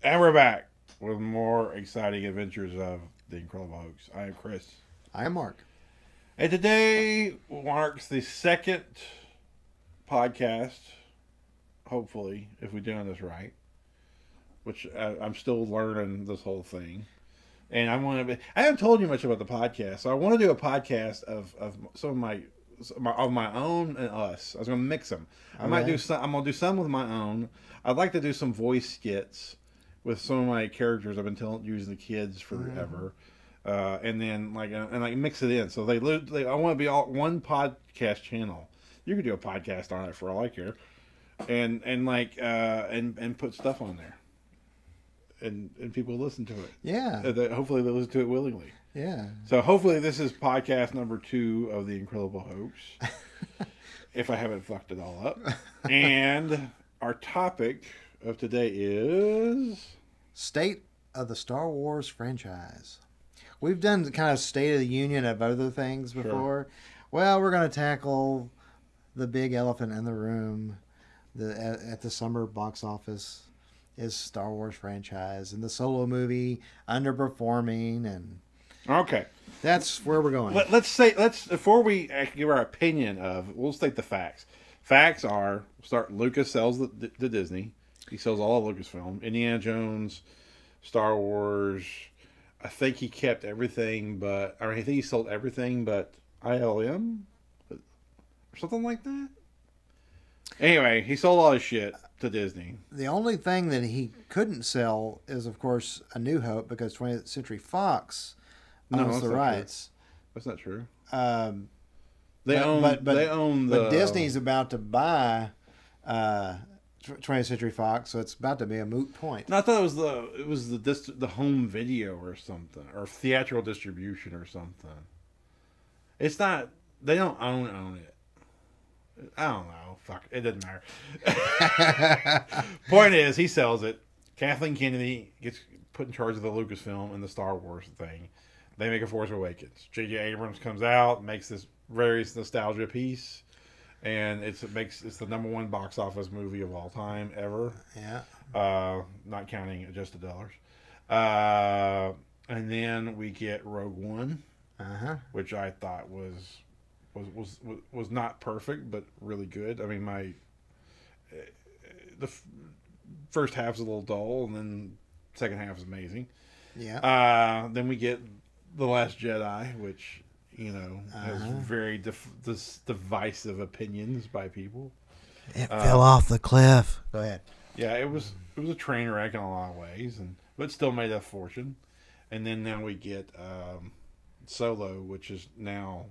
And we're back with more exciting adventures of the Incredible Hoax. I am Chris. I am Mark. And today marks the second podcast, hopefully, if we're doing this right, which I'm still learning this whole thing. And I haven't told you much about the podcast, so I want to do a podcast of some of my own and us. I was going to mix them. I might do some. I'm going to do some with my own. I'd like to do some voice skits with some of my characters I've been using the kids forever, and then like mix it in. So I want to be all one podcast channel. You could do a podcast on it for all I care, and put stuff on there, and people listen to it. Yeah. Hopefully they listen to it willingly. Yeah. So hopefully this is podcast number 2 of the Incredible Hoax. If I haven't fucked it all up. And our topic of today is State of the Star Wars franchise. We've done kind of State of the Union of other things before. Sure. Well, we're going to tackle the big elephant in the room at the summer box office is Star Wars franchise and the Solo movie underperforming, and okay. That's where we're going. Let's before we give our opinion we'll state the facts. Facts are Lucas sells the Disney. He sells all of Lucasfilm. Indiana Jones, Star Wars. I think he kept everything I think he sold everything but ILM or something like that. Anyway, he sold all his shit to Disney. The only thing that he couldn't sell is, of course, A New Hope, because 20th Century Fox owns the rights. That's not true. They own But Disney's about to buy 20th Century Fox, so it's about to be a moot point. No, I thought it was the home video or something, or theatrical distribution or something. It's not. They don't own it. I don't know. Fuck. It doesn't matter. Point is, he sells it. Kathleen Kennedy gets put in charge of the Lucasfilm and the Star Wars thing. They make a Force Awakens. J.J. Abrams comes out, makes this very nostalgia piece, and it's the #1 box office movie of all time ever. Yeah. Not counting adjusted dollars. And then we get Rogue One, which I thought was not perfect, but really good. I mean, the first half's a little dull, and then second half is amazing. Yeah. Then we get The Last Jedi, which has very divisive opinions by people. It fell off the cliff. Go ahead. Yeah, it was a train wreck in a lot of ways, but still made a fortune. And then now we get Solo, which is now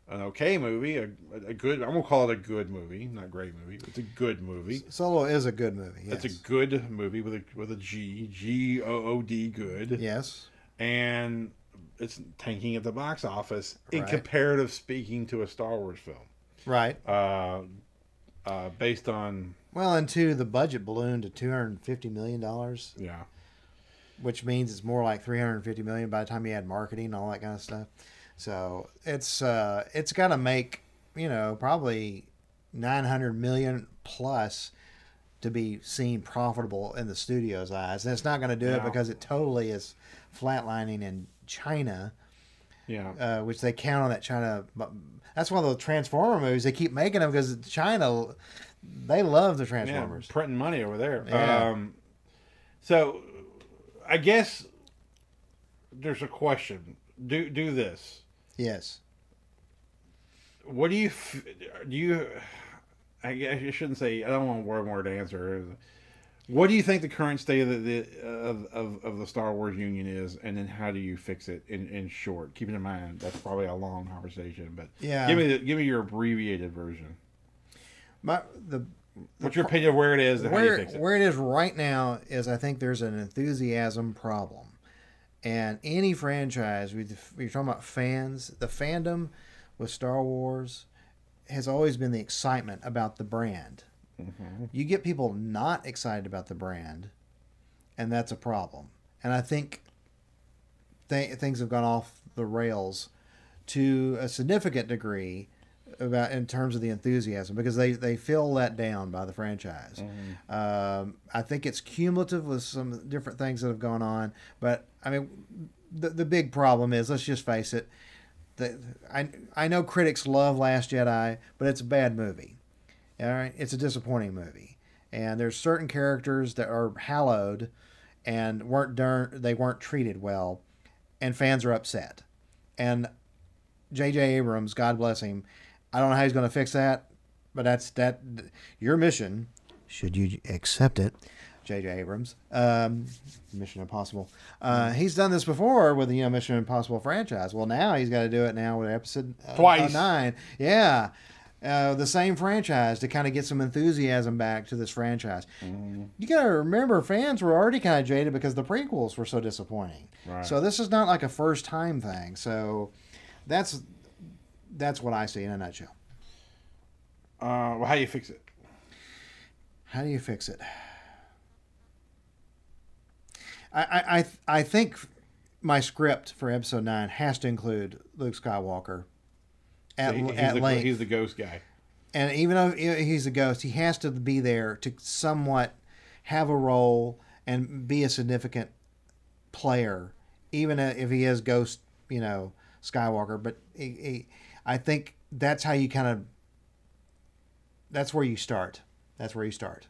an okay movie, a good. I'm gonna call it a good movie, not great movie. It's a good movie. Solo is a good movie. Yes. It's a good movie with a Good, good. Yes. And it's tanking at the box office in Right. comparative speaking to a Star Wars film. Right. Based on and the budget ballooned to $250 million. Yeah. Which means it's more like $350 million by the time you add marketing and all that kind of stuff. So it's got to make probably $900 million plus to be seen profitable in the studio's eyes, and it's not going to do it because it totally is flatlining in China. Yeah, which they count on that China. That's one of the Transformer movies. They keep making them because China, they love the Transformers. Yeah, printing money over there. Yeah. So I guess there's a question. Do this. Yes. What do you? I guess you shouldn't say. I don't want a word to answer. What do you think the current state of the Star Wars Union is, and then how do you fix it in short? Keeping in mind that's probably a long conversation, but yeah, give me your abbreviated version. What's your opinion of where it is and how you fix it? Where it is right now is I think there's an enthusiasm problem. And any franchise, we're talking about fans, the fandom with Star Wars has always been the excitement about the brand. Mm-hmm. You get people not excited about the brand, and that's a problem. And I think things have gone off the rails to a significant degree about in terms of the enthusiasm because they feel let down by the franchise. I think it's cumulative with some different things that have gone on, but I mean, the big problem is, let's just face it, I know critics love Last Jedi, but it's a bad movie. All right, it's a disappointing movie, and there's certain characters that are hallowed and they weren't treated well, and fans are upset. And J.J. Abrams, God bless him, I don't know how he's going to fix that, but that's your mission. Should you accept it, J.J. Abrams? Mission Impossible. He's done this before with the Mission Impossible franchise. Well, now he's got to do it now with episode Twice. 9. Yeah. The same franchise to kind of get some enthusiasm back to this franchise. You got to remember, fans were already kind of jaded because the prequels were so disappointing. Right. So this is not like a first time thing. So that's what I see in a nutshell. Well, how do you fix it? How do you fix it? I think my script for episode 9 has to include Luke Skywalker at length. He's the ghost guy. And even though he's a ghost, he has to be there to somewhat have a role and be a significant player, even if he is Ghost, Skywalker. But I think that's how you kind of. That's where you start. That's where you start.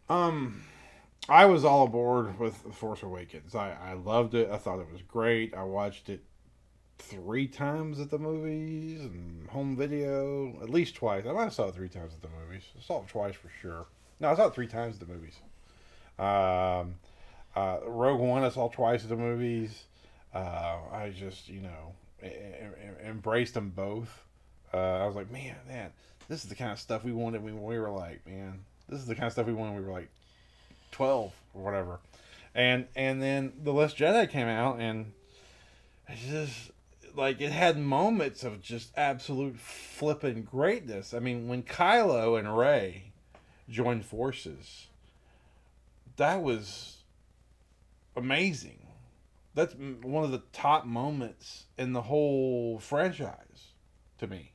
I was all aboard with The Force Awakens. I loved it. I thought it was great. I watched it 3 times at the movies and home video, at least twice. I might have saw it 3 times at the movies. I saw it twice for sure. No, I saw it 3 times at the movies. Rogue One I saw twice at the movies. I just, embraced them both. I was like, man, this is the kind of stuff we wanted when we were like, this is the kind of stuff we wanted when we were like 12 or whatever. And then The Last Jedi came out, and it's just like, it had moments of just absolute flipping greatness. I mean, when Kylo and Rey joined forces, that was amazing. That's one of the top moments in the whole franchise to me.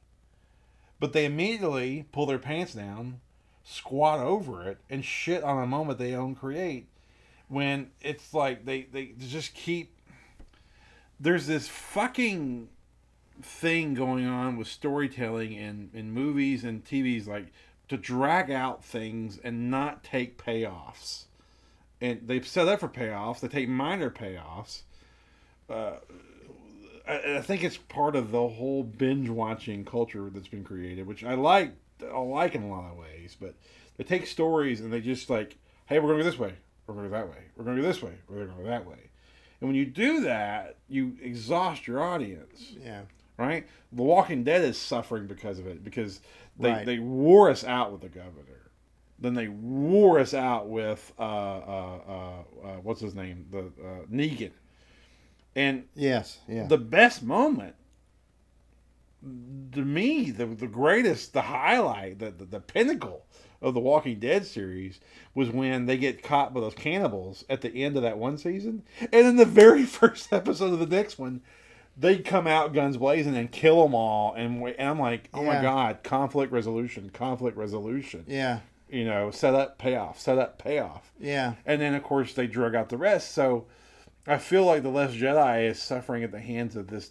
But they immediately pull their pants down, squat over it, and shit on a moment they own create, when it's like they just keep. There's this fucking thing going on with storytelling in movies and TVs, like, to drag out things and not take payoffs. And they've set up for payoffs. They take minor payoffs. I think it's part of the whole binge watching culture that's been created, which I like in a lot of ways. But they take stories and they just like, hey, we're going to go this way. We're going to go that way. We're going to go this way. We're going to go that way. And when you do that, you exhaust your audience. Yeah. Right? The Walking Dead is suffering because of it, because they wore us out with the governor. Then they wore us out with what's his name? Negan. And yes, yeah. The best moment, to me, the greatest, the highlight, the pinnacle of the Walking Dead series was when they get caught by those cannibals at the end of that one season. And in the very first episode of the next one, they come out guns blazing and kill them all. And I'm like, oh my God, conflict resolution. Yeah. Set up, payoff. Yeah. And then, of course, they drug out the rest. So I feel like The Last Jedi is suffering at the hands of this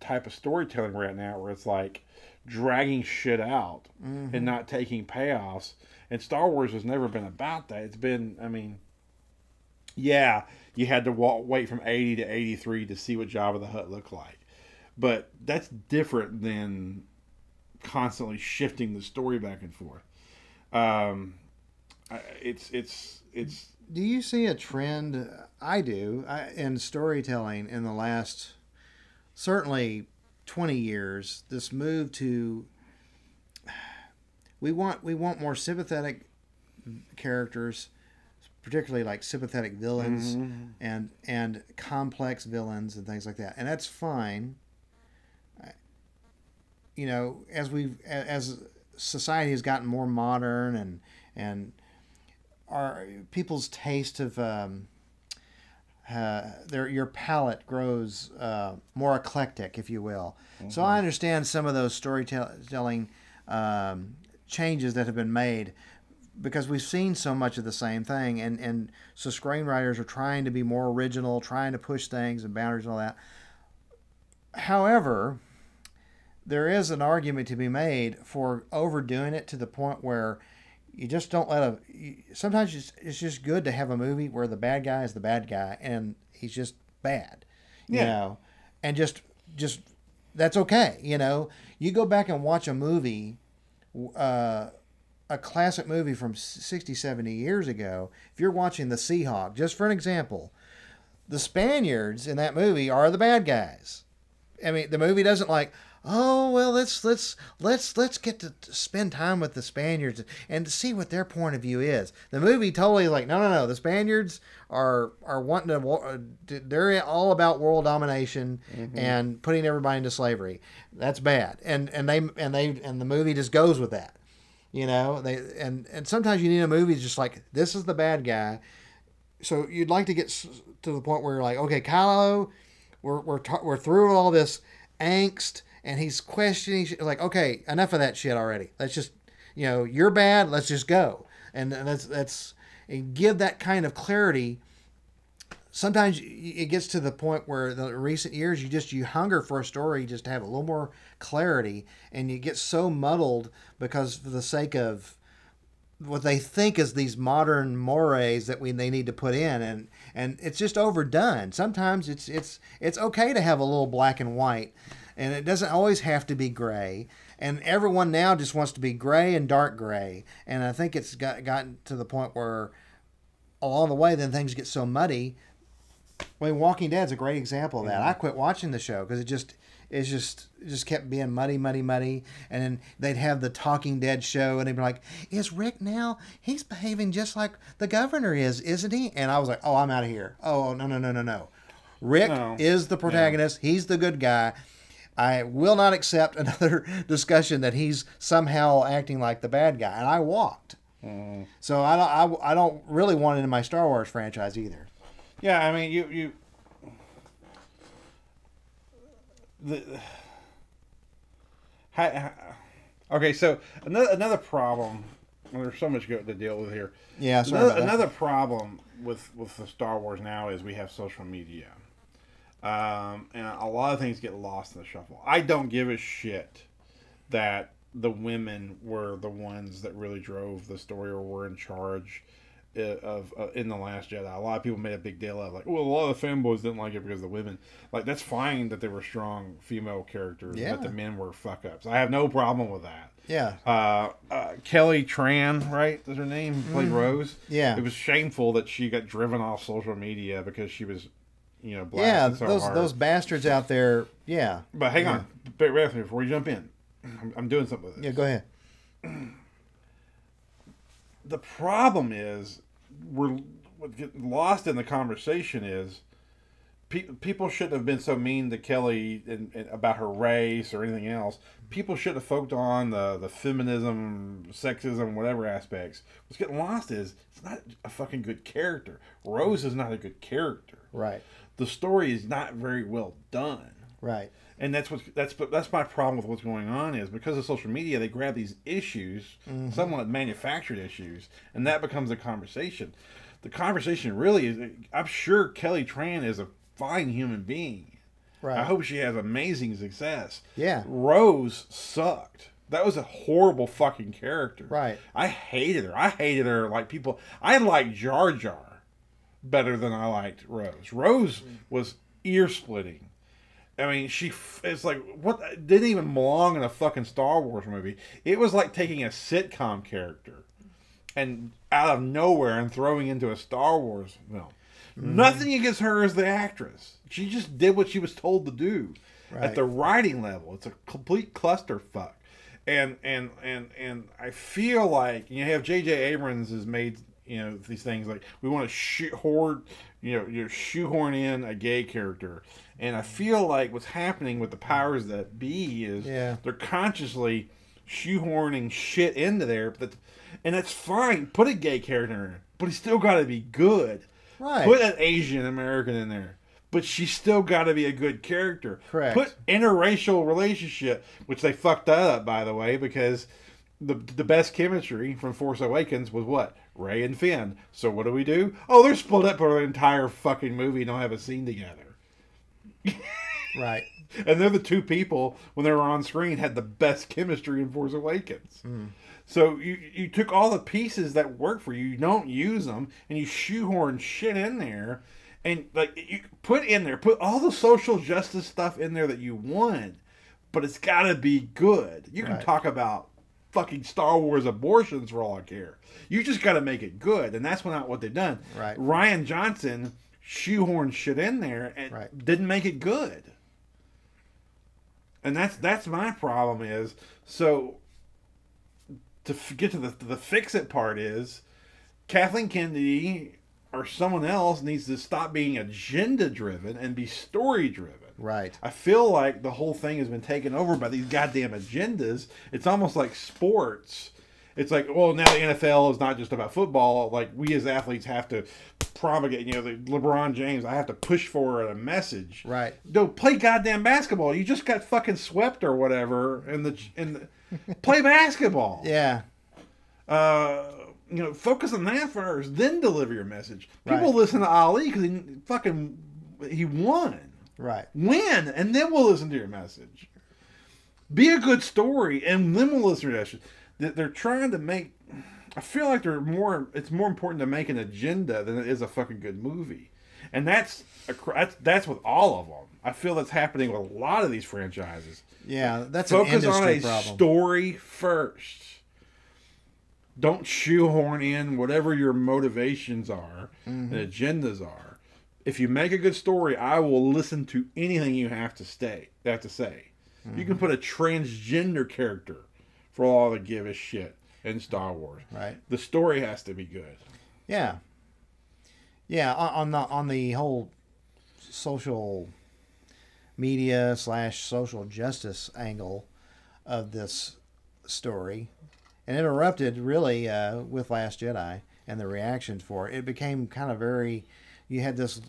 type of storytelling right now, where it's like dragging shit out and not taking payoffs. And Star Wars has never been about that. It's been, you had to wait from 80 to 83 to see what Jabba the Hutt looked like. But that's different than constantly shifting the story back and forth. It's. Do you see a trend? I do, in storytelling in the last, certainly 20 years. This move to we want more sympathetic characters, particularly like sympathetic villains and complex villains and things like that, and that's fine. As society has gotten more modern and our people's taste of your palate grows more eclectic, if you will. So I understand some of those storytelling changes that have been made because we've seen so much of the same thing, and so screenwriters are trying to be more original, trying to push things and boundaries and all that. However, there is an argument to be made for overdoing it to the point where you just don't let sometimes it's just good to have a movie where the bad guy is the bad guy and he's just bad, you know, and just that's okay. You know, you go back and watch a movie, a classic movie from 60, 70 years ago. If you're watching The Seahawk, just for an example, the Spaniards in that movie are the bad guys. I mean, the movie doesn't like, oh well, let's get to spend time with the Spaniards and to see what their point of view is. The movie totally like, no. The Spaniards are wanting to. They're all about world domination and putting everybody into slavery. That's bad, and the movie just goes with that. You know, and sometimes you need a movie just like, this is the bad guy. So you'd like to get to the point where you're like, okay, Kylo, we're through all this angst. And he's questioning, like, okay, enough of that shit already. Let's just, you know, you're bad. Let's just go. And and give that kind of clarity. Sometimes it gets to the point where the recent years, you hunger for a story just to have a little more clarity, and you get so muddled because for the sake of what they think is these modern mores that they need to put in, and it's just overdone. Sometimes it's okay to have a little black and white. And it doesn't always have to be gray. And everyone now just wants to be gray and dark gray. And I think it's gotten to the point where along the way, then things get so muddy. I mean, Walking Dead's a great example of that. I quit watching the show because it just kept being muddy. And then they'd have the Talking Dead show, and they'd be like, "Is Rick now? He's behaving just like the governor is, isn't he?" And I was like, "Oh, I'm out of here. Oh, no. Rick is the protagonist. Yeah. He's the good guy. I will not accept another discussion that he's somehow acting like the bad guy." And I walked. So I don't really want it in my Star Wars franchise either. Yeah, I mean, okay, so another problem. Well, there's so much to deal with here. Yeah, another problem with the Star Wars now is we have social media. And a lot of things get lost in the shuffle. I don't give a shit that the women were the ones that really drove the story or were in charge of in The Last Jedi. A lot of people made a big deal of like, well, a lot of the fanboys didn't like it because of the women. Like, that's fine that there were strong female characters, but the men were fuck ups. I have no problem with that. Yeah. Kelly Tran, right? Is her name? Played Rose. Yeah. It was shameful that she got driven off social media because she was, you know, blasted so hard. Those bastards out there. Yeah. But hang on, before you jump in, I'm doing something with this. Yeah, go ahead. The problem is, what gets lost in the conversation is people shouldn't have been so mean to Kelly and about her race or anything else. People should have focused on the feminism, sexism, whatever aspects. What's getting lost is it's not a fucking good character. Rose is not a good character. Right. The story is not very well done. Right. And that's my problem with what's going on is because of social media, they grab these issues, somewhat manufactured issues, and that becomes a conversation. The conversation really is, I'm sure Kelly Tran is a fine human being. Right. I hope she has amazing success. Yeah. Rose sucked. That was a horrible fucking character. Right. I hated her like people. I liked Jar Jar better than I liked Rose. Rose was ear splitting. I mean, it's like, what, didn't even belong in a fucking Star Wars movie. It was like taking a sitcom character and out of nowhere and throwing into a Star Wars film. Nothing against her as the actress. She just did what she was told to do. Right. At the writing level, it's a complete clusterfuck. And I feel like, you have J.J. Abrams has made, you know, these things like, we want to shoehorn in a gay character. And I feel like what's happening with the powers that be is they're consciously shoehorning shit into there. And that's fine. Put a gay character in it. But he's still got to be good. Right. Put an Asian American in there. But she's still got to be a good character. Correct. Put interracial relationship, which they fucked that up, by the way, because the best chemistry from Force Awakens was what? Rey and Finn. So what do? Oh, they're split up for the entire fucking movie and don't have a scene together. Right. And they're the two people, when they were on screen, had the best chemistry in Force Awakens. Mm. So you took all the pieces that work for you, you don't use them, and you shoehorn shit in there. And like you put all the social justice stuff in there that you want, but it's got to be good. You can talk about fucking Star Wars abortions for all I care. You just got to make it good, and that's not what they've done. Right. Rian Johnson shoehorned shit in there and didn't make it good. And that's my problem is, so to get to the fix it part is, Kathleen Kennedy or someone else needs to stop being agenda driven and be story driven. Right. I feel like the whole thing has been taken over by these goddamn agendas. It's almost like sports. It's like, well, now the NFL is not just about football. Like, we as athletes have to promulgate, the LeBron James, I have to push forward a message. Right. No, play goddamn basketball. You just got fucking swept or whatever in the play basketball. Yeah. Focus on that first, then deliver your message. People listen to Ali because he won. Right. Win, and then we'll listen to your message. Be a good story, and then we'll listen to that shit. They're trying to make. I feel like it's more important to make an agenda than it is a fucking good movie, and that's with all of them. I feel that's happening with a lot of these franchises. Yeah, that's focus an industry on a problem. Story first. Don't shoehorn in whatever your motivations are and agendas are. If you make a good story, I will listen to anything you have to say. You can put a transgender character for all the give a shit in Star Wars. Right. The story has to be good. Yeah. Yeah, on the whole social media / social justice angle of this story, and it erupted really with Last Jedi and the reactions for it. It became kind of you had this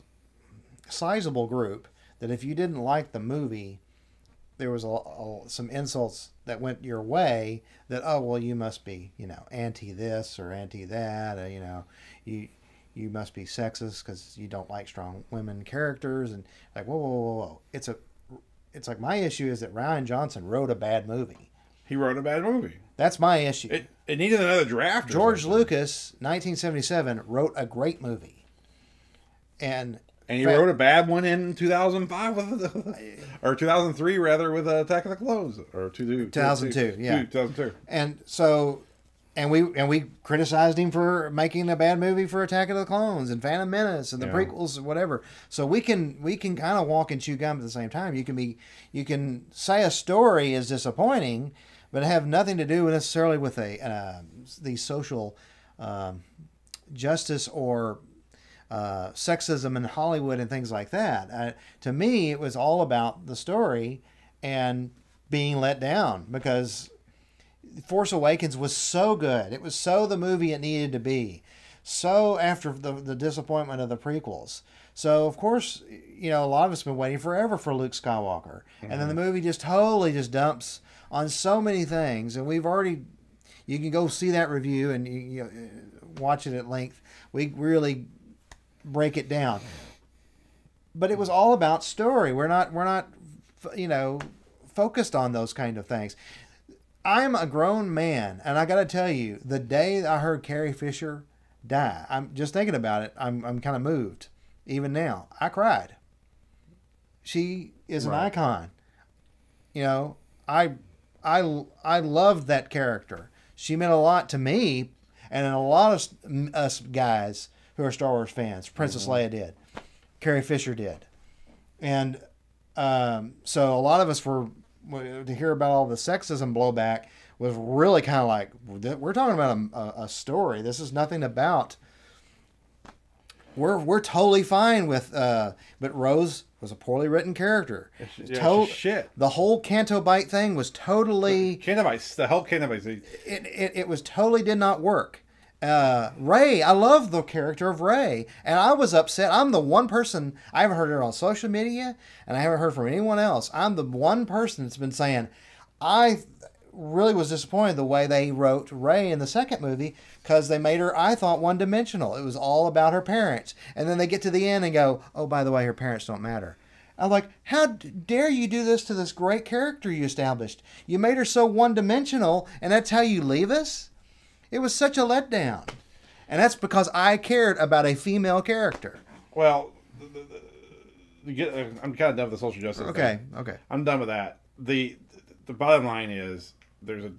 sizable group that if you didn't like the movie, there was some insults that went your way that, oh, well, you must be, anti this or anti that, you must be sexist because you don't like strong women characters, and like, whoa. It's like, my issue is that Rian Johnson wrote a bad movie. He wrote a bad movie. That's my issue. It needed another draft. George Lucas, 1977, wrote a great movie. And he wrote a bad one in 2005 or 2003 rather with Attack of the Clones, or 2002, yeah, 2002. And so, and we criticized him for making a bad movie for Attack of the Clones and Phantom Menace and the prequels and whatever. So we can kind of walk and chew gum at the same time. You can say a story is disappointing, but have nothing to do necessarily with the social justice or sexism in Hollywood and things like that. To me, it was all about the story and being let down, because Force Awakens was so good. It was so the movie it needed to be. So after the disappointment of the prequels. So, of course, a lot of us have been waiting forever for Luke Skywalker. Mm-hmm. And then the movie just totally dumps on so many things. And you can go see that review and you watch it at length. We really break it down. But it was all about story. We're not focused on those kind of things. I'm a grown man, and I got to tell you, the day I heard Carrie Fisher die, I'm just thinking about it, I'm kind of moved. Even now, I cried. She is an icon. I loved that character. She meant a lot to me, and a lot of us guys who are Star Wars fans. Princess Leia did. Carrie Fisher did. And so a lot of us were, to hear about all the sexism blowback, was really kind of like, we're talking about a story. This is nothing about... We're totally fine with... but Rose was a poorly written character. Shit. The whole Canto Bite thing was totally... The whole Canto Bite thing. It was totally did not work. Ray, I love the character of Ray, and I was upset. I'm the one person, I haven't heard it on social media, and I haven't heard from anyone else. I'm the one person that's been saying, I really was disappointed the way they wrote Ray in the second movie, because they made her, I thought, one dimensional. It was all about her parents, and then they get to the end and go, oh, by the way, her parents don't matter. I'm like, how dare you do this to this great character you established? You made her so one dimensional, and that's how you leave us? It was such a letdown. And that's because I cared about a female character. Well, I'm kind of done with the social justice. Okay, thing. okay. I'm done with that. The bottom line is there's a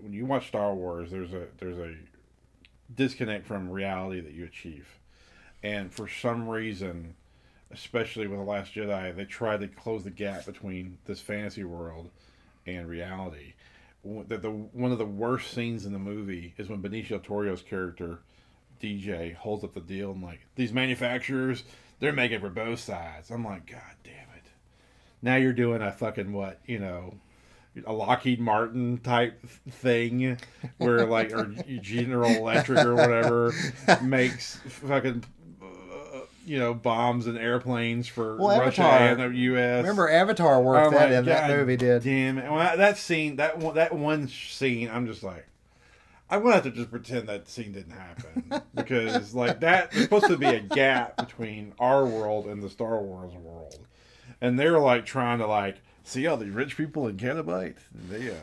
when you watch Star Wars, there's a disconnect from reality that you achieve, and for some reason, especially with The Last Jedi, they tried to close the gap between this fantasy world and reality. One of the worst scenes in the movie is when Benicio del Toro's character DJ holds up the deal and like, these manufacturers, they're making for both sides. I'm like, God damn it! Now you're doing a fucking a Lockheed Martin type thing where like, or General Electric or whatever makes fucking bombs and airplanes for Russia and the U.S. Remember Avatar worked that in that movie did. Damn it! That scene, that one scene, I'm just like, I'm gonna have to just pretend that scene didn't happen because like that, there's supposed to be a gap between our world and the Star Wars world, and they're like trying to like see all the rich people in Canabite, they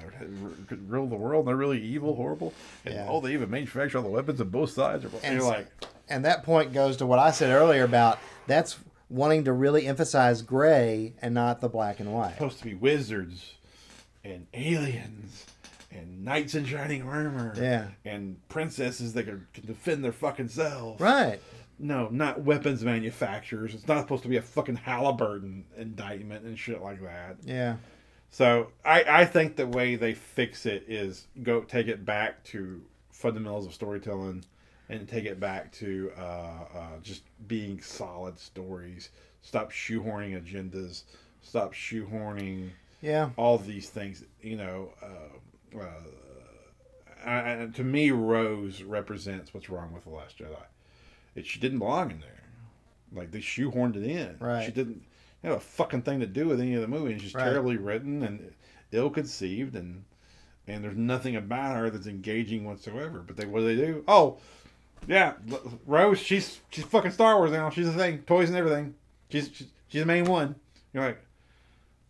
rule the world, and they're really evil, horrible, and they even manufacture all the weapons on both sides. And you're like. And that point goes to what I said earlier about that's wanting to really emphasize gray and not the black and white. It's supposed to be wizards and aliens and knights in shining armor. Yeah. And princesses that can defend their fucking selves. Right. No, not weapons manufacturers. It's not supposed to be a fucking Halliburton indictment and shit like that. Yeah. So I think the way they fix it is take it back to fundamentals of storytelling. And take it back to just being solid stories. Stop shoehorning agendas. Stop shoehorning all these things. To me, Rose represents what's wrong with The Last Jedi. She didn't belong in there. Like, they shoehorned it in. Right. She didn't have a fucking thing to do with any of the movie. And she's terribly written and ill-conceived. And there's nothing about her that's engaging whatsoever. But what do? Oh... Yeah, Rose, she's fucking Star Wars now. She's the thing. Toys and everything. She's the main one. You're like,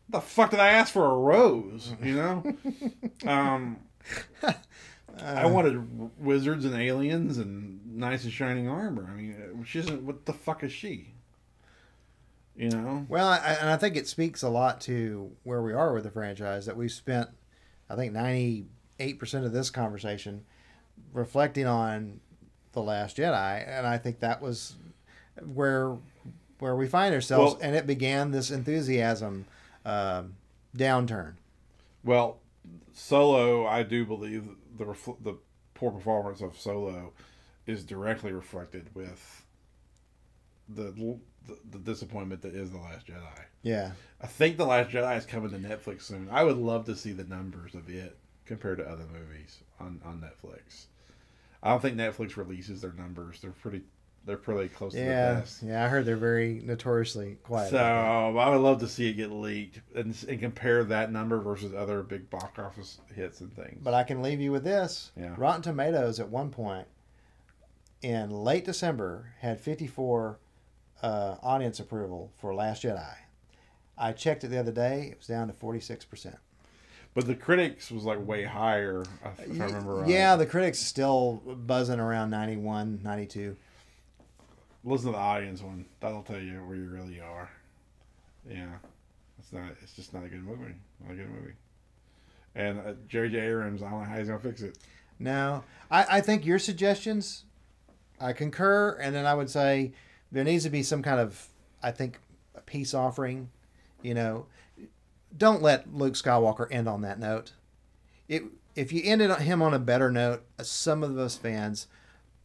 what the fuck did I ask for a Rose? I wanted wizards and aliens and nice and shining armor. I mean, she isn't. What the fuck is she? Well, and I think it speaks a lot to where we are with the franchise, that we've spent, I think, 98% of this conversation reflecting on The Last Jedi, and I think that was where we find ourselves, and it began this enthusiasm downturn. Well, Solo, I do believe the poor performance of Solo is directly reflected with the disappointment that is The Last Jedi. Yeah, I think The Last Jedi is coming to Netflix soon. I would love to see the numbers of it compared to other movies on Netflix. I don't think Netflix releases their numbers. They're pretty close to the best. Yeah, I heard they're very notoriously quiet. So I would love to see it get leaked and compare that number versus other big box office hits and things. But I can leave you with this. Yeah. Rotten Tomatoes at one point in late December had 54 audience approval for Last Jedi. I checked it the other day. It was down to 46%. But the critics was like way higher, if I remember right. Yeah, the critics still buzzing around 91, 92. Listen to the audience one. That'll tell you where you really are. Yeah. It's just not a good movie. Not a good movie. And J.J. Abrams, I don't know how he's going to fix it. No. I think your suggestions, I concur. And then I would say there needs to be some kind of, I think, a peace offering. Don't let Luke Skywalker end on that note. If you ended him on a better note, some of those fans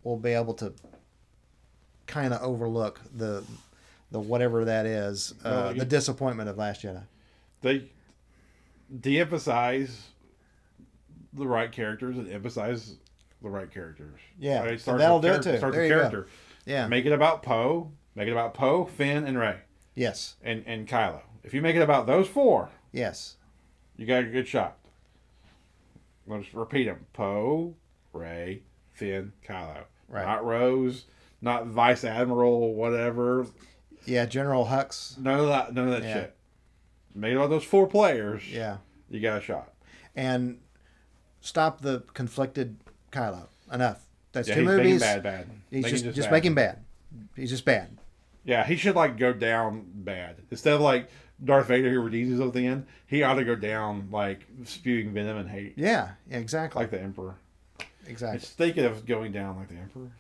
will be able to kind of overlook the whatever that is, the disappointment of Last Jedi. They de-emphasize the right characters and emphasize the right characters. Yeah, Right? so that'll do it too. Start There the you go. character. Yeah. Make it about Poe. Make it about Poe, Finn, and Rey. Yes. And Kylo. If you make it about those four, Yes. you got a good shot. Let's repeat them: Poe, Rey, Finn, Kylo. Right. Not Rose, not Vice Admiral, whatever. Yeah, General Hux. None of that. None of that Yeah. shit. Make it about those four players. Yeah. You got a shot. And stop the conflicted Kylo. Enough. That's Yeah, two he's movies. making bad. He's Making just bad. make him bad. He's just bad. Yeah, he should like go down bad instead of like Darth Vader who redeems himself at the end. He ought to go down like spewing venom and hate, Yeah, exactly. like the Emperor. Exactly. It's thinking of going down like the Emperor.